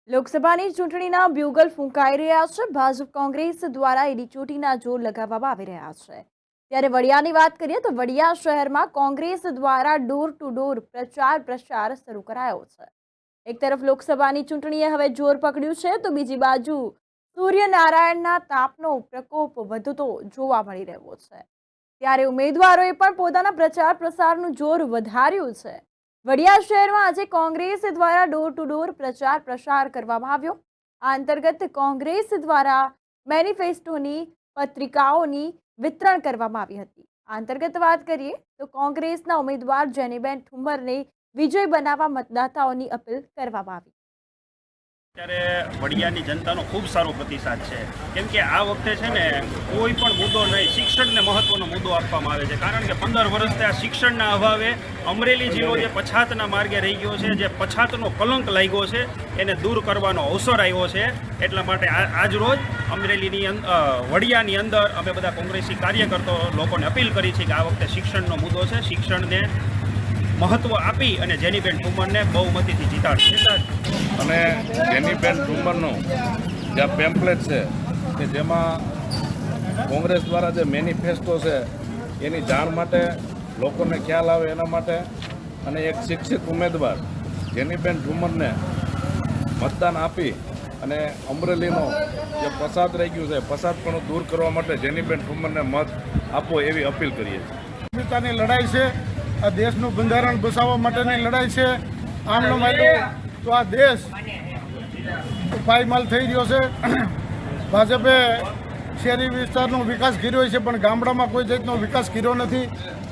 લોકસભાની ચૂંટણીના બ્યુગલ ફૂંકાઈ રહ્યા છે। ભાજપ કોંગ્રેસ દ્વારા ઈડી ચોટીના જોર લગાવવામાં આવી રહ્યા છે। ત્યારે વડિયાની વાત કરીએ તો વડિયા શહેરમાં કોંગ્રેસ દ્વારા ડોર ટુ ડોર પ્રચાર શરૂ કરાયો છે। એક તરફ લોકસભાની ચૂંટણીએ હવે જોર પકડ્યું છે તો બીજી બાજુ સૂર્યનારાયણના તાપનો પ્રકોપ વધતો જોવા મળી રહ્યો છે। ત્યારે ઉમેદવારોએ પણ પોતાના પ્રચારનું જોર વધાર્યું છે। વડિયા શહેરમાં આજે કોંગ્રેસ દ્વારા ડોર ટુ ડોર પ્રચાર કરવામાં આવ્યો। આ અંતર્ગત કોંગ્રેસ દ્વારા મેનિફેસ્ટોની પત્રિકાઓની વિતરણ કરવામાં આવી હતી। આ અંતર્ગત વાત કરીએ તો કોંગ્રેસના ઉમેદવાર જેનીબેન ઠુમ્મરને વિજય બનાવવા મતદાતાઓની અપીલ કરવામાં આવી। ત્યારે વડિયાની જનતાનો ખૂબ સારો પ્રતિસાદ છે, કેમ કે આ વખતે છે ને કોઈ પણ મુદ્દો નહીં, શિક્ષણને મહત્વનો મુદ્દો આપવામાં આવે છે। કારણ કે 15 વર્ષથી આ શિક્ષણના અભાવે અમરેલી જિલ્લો જે પછાતના માર્ગે રહી ગયો છે, જે પછાતનો કલંક લાગ્યો છે, એને દૂર કરવાનો અવસર આવ્યો છે। એટલા માટે આજ રોજ અમરેલીની વડિયાની અંદર અમે બધા કોંગ્રેસી કાર્યકર્તાઓ લોકોને અપીલ કરી છે કે આ વખતે શિક્ષણનો મુદ્દો છે, શિક્ષણને મહત્વ આપી અને જેનીબેન ઠુમ્મરને બહુમતીથી જીતાડશે। અને જેનીબેન ઠુમ્મરનું જે પેમ્પલેટ છે કે જેમાં કોંગ્રેસ દ્વારા જે મેનિફેસ્ટો છે એની જાણ માટે લોકોને ખ્યાલ આવે એના માટે અને એક શિક્ષિત ઉમેદવાર જેનીબેન ઠુમ્મરને મતદાન આપી અને અમરેલીનો જે પસાદ રહી ગયું છે પસાદપણું દૂર કરવા માટે જેનીબેન ઠુમ્મરને મત આપવો એવી અપીલ કરીએ છીએ। પોતાની લડાઈ છે, આ દેશનું બંધારણ બચાવવા માટેની લડાઈ છે। આમનો માયલો તો આ દેશ પાયમાલ થઈ રહ્યો છે। ભાજપે શહેરી વિસ્તારનો વિકાસ કર્યો છે પણ ગામડામાં કોઈ જાતનો વિકાસ કર્યો નથી।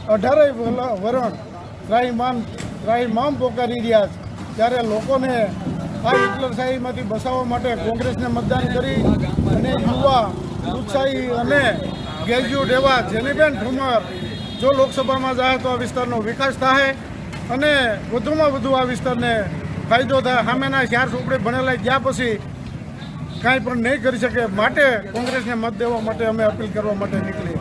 18 વરણ ત્રાહિમામ પોકારી રહ્યા છે, ત્યારે લોકોને આ હિટલરશાહીમાંથી બચાવવા માટે કોંગ્રેસને મતદાન કરી અને યુવા ઉત્સાહી અને ગ્રેજ્યુએટ એવા જેનીબેન ઠુમ્મર જો લોકસભામાં જાય તો આ વિસ્તારનો વિકાસ થાય અને વધુમાં વધુ આ વિસ્તારને ફાયદો થાય। સામેના 4 ચોપડે ભણેલા ગયા પછી કાંઈ પણ નહીં કરી શકે, માટે કોંગ્રેસને મત દેવા માટે અમે અપીલ કરવા માટે નીકળી।